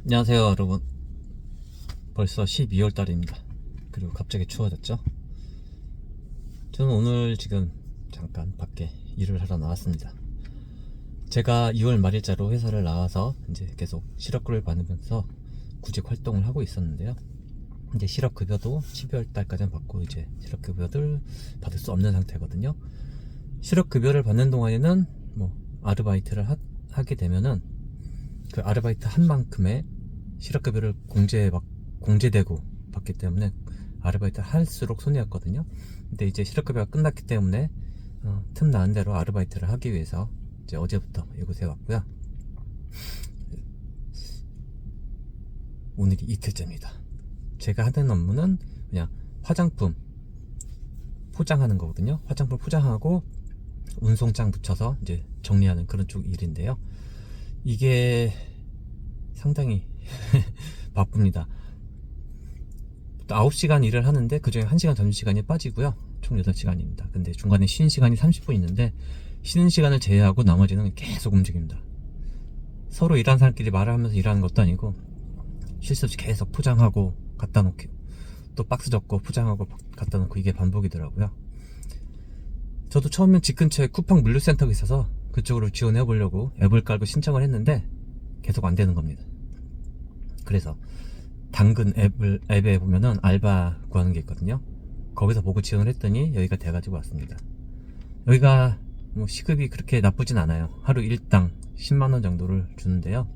안녕하세요 여러분. 벌써 12월 달입니다. 그리고 갑자기 추워졌죠. 저는 오늘 지금 잠깐 밖에 일을 하러 나왔습니다. 제가 2월 말일자로 회사를 나와서 이제 계속 실업급여를 받으면서 구직 활동을 하고 있었는데요. 이제 실업급여도 12월 달까지는 받고 이제 실업급여를 받을 수 없는 상태거든요. 실업급여를 받는 동안에는 뭐 아르바이트를 하게 되면은 그 아르바이트 한 만큼의 실업급여를 공제되고 받기 때문에 아르바이트 할수록 손해였거든요. 근데 이제 실업급여가 끝났기 때문에 틈 나는 대로 아르바이트를 하기 위해서 이제 어제부터 이곳에 왔고요. 오늘이 이틀째입니다. 제가 하는 업무는 그냥 화장품 포장하는 거거든요. 화장품 포장하고 운송장 붙여서 이제 정리하는 그런 쪽 일인데요. 이게 상당히 바쁩니다. 9시간 일을 하는데 그중에 1시간 점심시간이 빠지고요. 총 8시간입니다. 근데 중간에 쉬는 시간이 30분 있는데 쉬는 시간을 제외하고 나머지는 계속 움직입니다. 서로 일하는 사람끼리 말을 하면서 일하는 것도 아니고 쉴 새 없이 계속 포장하고 갖다 놓고 또 박스 접고 포장하고 갖다 놓고 이게 반복이더라고요. 저도 처음엔 집 근처에 쿠팡 물류센터가 있어서 그쪽으로 지원해 보려고 앱을 깔고 신청을 했는데 계속 안 되는 겁니다. 그래서 당근 앱에 보면은 알바 구하는 게 있거든요. 거기서 보고 지원을 했더니 여기가 돼가지고 왔습니다. 여기가 뭐 시급이 그렇게 나쁘진 않아요. 하루 일당 10만원 정도를 주는데요.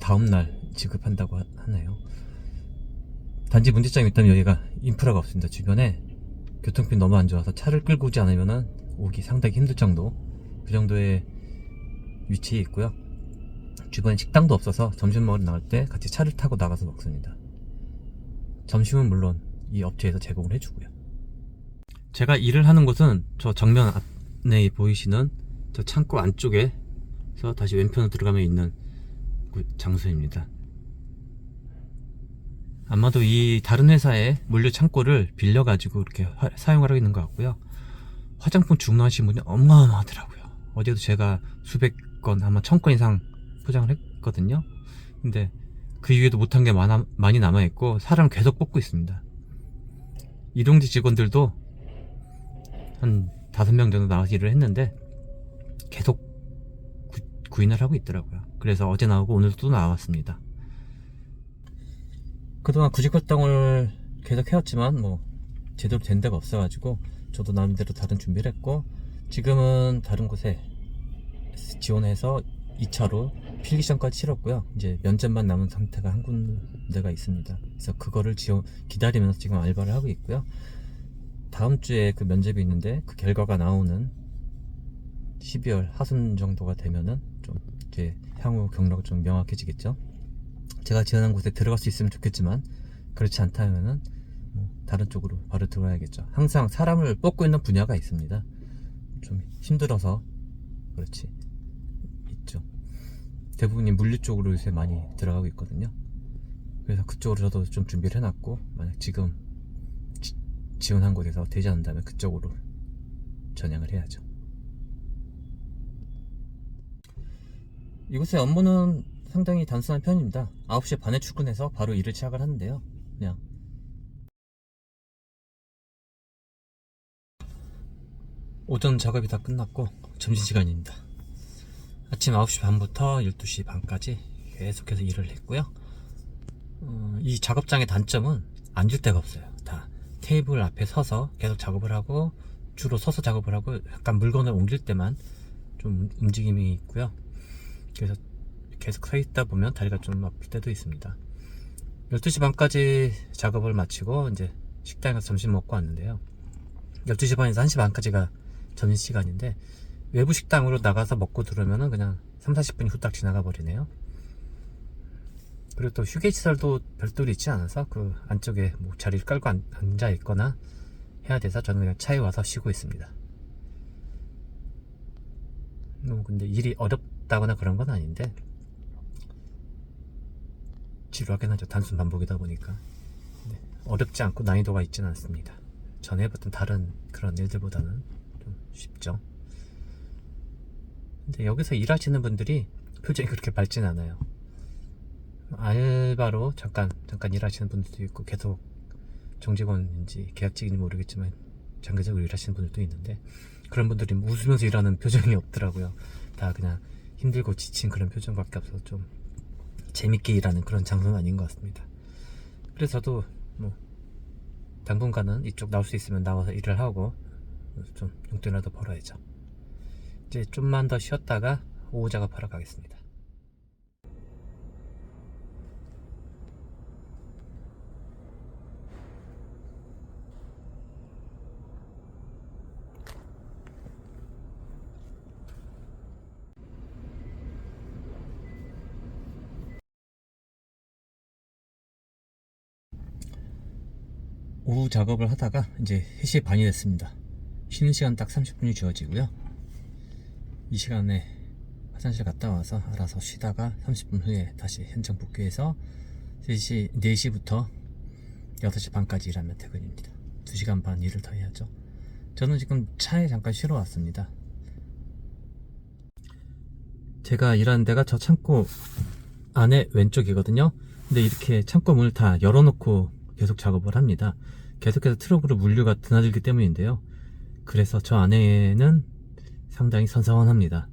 다음날 지급한다고 하네요. 단지 문제점이 있다면 여기가 인프라가 없습니다. 주변에 교통편이 너무 안 좋아서 차를 끌고 오지 않으면은 오기 상당히 힘들 정도, 그 정도의 위치에 있고요. 주변에 식당도 없어서 점심 먹으러 나갈 때 같이 차를 타고 나가서 먹습니다. 점심은 물론 이 업체에서 제공을 해주고요. 제가 일을 하는 곳은 저 정면 안에 보이시는 저 창고 안쪽에서 다시 왼편으로 들어가면 있는 장소입니다. 아마도 이 다른 회사의 물류 창고를 빌려가지고 이렇게 사용을 하고 있는 것 같고요. 화장품 주문하신 분이 어마어마하더라고요. 어제도 제가 수백 건, 아마 1000건 이상 포장을 했거든요. 근데 그 이후에도 못한 게 많이 남아있고 사람 계속 뽑고 있습니다. 일용직 직원들도 한 5명 정도 나와서 일을 했는데 계속 구인을 하고 있더라고요. 그래서 어제 나오고 오늘도 또 나왔습니다. 그동안 구직 활동을 계속 해왔지만 뭐 제대로 된 데가 없어가지고 저도 나름대로 다른 준비를 했고, 지금은 다른 곳에 지원해서 2차로 필기시험까지 치렀고요. 이제 면접만 남은 상태가 한 군데가 있습니다. 그래서 그거를 기다리면서 지금 알바를 하고 있고요. 다음 주에 그 면접이 있는데 그 결과가 나오는 12월 하순 정도가 되면은 좀 이제 향후 경로가 좀 명확해지겠죠. 제가 지원한 곳에 들어갈 수 있으면 좋겠지만 그렇지 않다면은 다른 쪽으로 바로 들어가야겠죠. 항상 사람을 뽑고 있는 분야가 있습니다. 좀 힘들어서 그렇지 있죠. 대부분이 물류 쪽으로 요새 많이 들어가고 있거든요. 그래서 그쪽으로 저도 좀 준비를 해놨고, 만약 지금 지원한 곳에서 되지 않는다면 그쪽으로 전향을 해야죠. 이곳의 업무는 상당히 단순한 편입니다. 9시 반에 출근해서 바로 일을 시작을 하는데요. 그냥 오전 작업이 다 끝났고 점심시간입니다. 아침 9시 반부터 12시 반까지 계속해서 일을 했고요. 이 작업장의 단점은 앉을 데가 없어요. 다 테이블 앞에 서서 계속 작업을 하고, 주로 서서 작업을 하고 약간 물건을 옮길 때만 좀 움직임이 있고요. 그래서 계속 서 있다 보면 다리가 좀 아플 때도 있습니다. 12시 반까지 작업을 마치고 이제 식당에 가서 점심 먹고 왔는데요. 12시 반에서 1시 반까지가 점심시간인데 외부 식당으로 나가서 먹고 들어오면은 그냥 3-40분이 후딱 지나가 버리네요. 그리고 또 휴게시설도 별도로 있지 않아서 그 안쪽에 뭐 자리를 깔고 앉아 있거나 해야 돼서 저는 그냥 차에 와서 쉬고 있습니다. 근데 일이 어렵다거나 그런 건 아닌데 지루하긴 하죠. 단순 반복이다 보니까. 어렵지 않고 난이도가 있지는 않습니다. 전에 해봤던 다른 그런 일들보다는 좀 쉽죠. 근데 여기서 일하시는 분들이 표정이 그렇게 밝진 않아요. 알바로 잠깐 일하시는 분들도 있고, 계속 정직원인지 계약직인지 모르겠지만 장기적으로 일하시는 분들도 있는데, 그런 분들이 웃으면서 일하는 표정이 없더라고요. 다 그냥 힘들고 지친 그런 표정밖에 없어서 좀 재밌게 일하는 그런 장소는 아닌 것 같습니다. 그래서 저도 뭐 당분간은 이쪽 나올 수 있으면 나와서 일을 하고 좀 용돈이라도 벌어야죠. 이제 좀만 더 쉬었다가 오후 작업하러 가겠습니다. 오후 작업을 하다가 이제 3시 반이 됐습니다. 쉬는 시간 딱 30분이 주어지고요. 이 시간에 화장실 갔다 와서 알아서 쉬다가 30분 후에 다시 현장 복귀해서 4시부터 6시 반까지 일하면 퇴근입니다. 2시간 반 일을 더 해야죠. 저는 지금 차에 잠깐 쉬러 왔습니다. 제가 일하는 데가 저 창고 안에 왼쪽이거든요. 근데 이렇게 창고 문을 다 열어놓고 계속 작업을 합니다. 계속해서 트럭으로 물류가 드나들기 때문인데요. 그래서 저 안에는 상당히 선선합니다.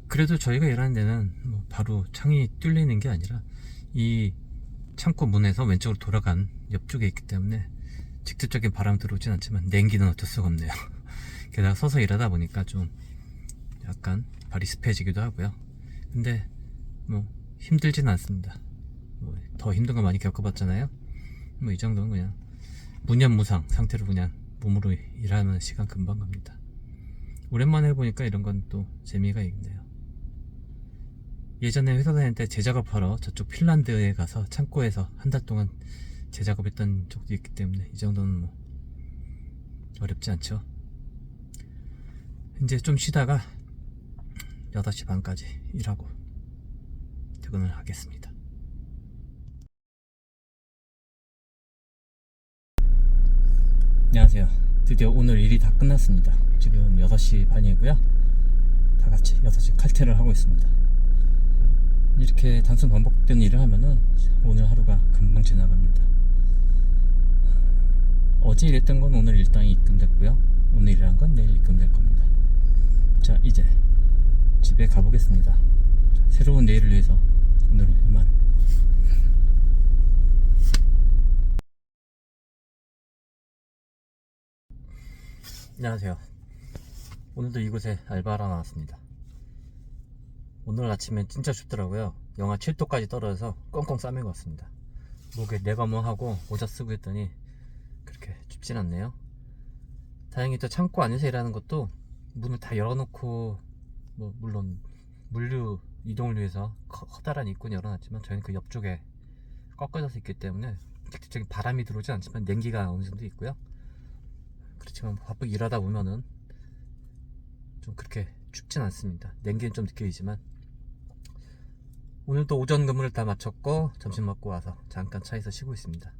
그래도 저희가 일하는 데는 뭐 바로 창이 뚫리는 게 아니라 이 창고 문에서 왼쪽으로 돌아간 옆쪽에 있기 때문에 직접적인 바람 들어오진 않지만 냉기는 어쩔 수가 없네요. 게다가 서서 일하다 보니까 좀 약간 발이 습해지기도 하고요. 근데 뭐 힘들진 않습니다. 뭐 더 힘든 거 많이 겪어봤잖아요. 뭐 이 정도는 그냥 무념무상 상태로 그냥 몸으로 일하는 시간 금방 갑니다. 오랜만에 해보니까 이런 건 또 재미가 있네요. 예전에 회사 다닐 때 재작업하러 저쪽 핀란드에 가서 창고에서 한 달 동안 재작업했던 적도 있기 때문에 이 정도는 뭐 어렵지 않죠. 이제 좀 쉬다가 8시 반까지 일하고 퇴근을 하겠습니다. 안녕하세요. 드디어 오늘 일이 다 끝났습니다. 지금 6시 반이고요. 다 같이 6시 칼퇴를 하고 있습니다. 이렇게 단순 반복되는 일을 하면은 오늘 하루가 금방 지나갑니다. 어제 일했던 건 오늘 일당이 입금됐고요. 오늘 일한 건 내일 입금될 겁니다. 자, 이제 집에 가보겠습니다. 자, 새로운 내일을 위해서 오늘은 이만. 안녕하세요. 오늘도 이곳에 알바하러 나왔습니다. 오늘 아침에 진짜 춥더라고요. 영하 7도까지 떨어져서 꽁꽁 싸맨 것 같습니다. 목에 내과무하고 모자 쓰고 했더니 그렇게 춥진 않네요. 다행히 또 창고 안에서 일하는 것도 문을 다 열어놓고, 뭐 물론 물류 이동을 위해서 커다란 입구는 열어놨지만 저희는 그 옆쪽에 꺾어져서 있기 때문에 직접적인 바람이 들어오지 않지만 냉기가 어느 정도 있고요. 그렇지만 바쁘게 일하다 보면은 좀 그렇게 춥진 않습니다. 냉기는 좀 느껴지지만 오늘도 오전 근무를 다 마쳤고 점심 먹고 와서 잠깐 차에서 쉬고 있습니다.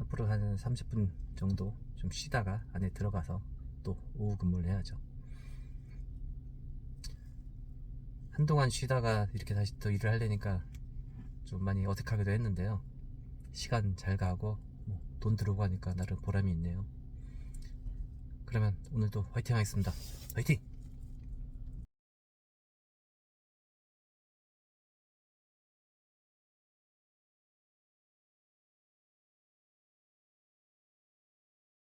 앞으로 한 30분 정도 좀 쉬다가 안에 들어가서 또 오후 근무를 해야죠. 한동안 쉬다가 이렇게 다시 또 일을 하려니까 좀 많이 어색하기도 했는데요. 시간 잘 가고 돈 들어오고 하니까 나름 보람이 있네요. 그러면 오늘도 화이팅 하겠습니다. 화이팅!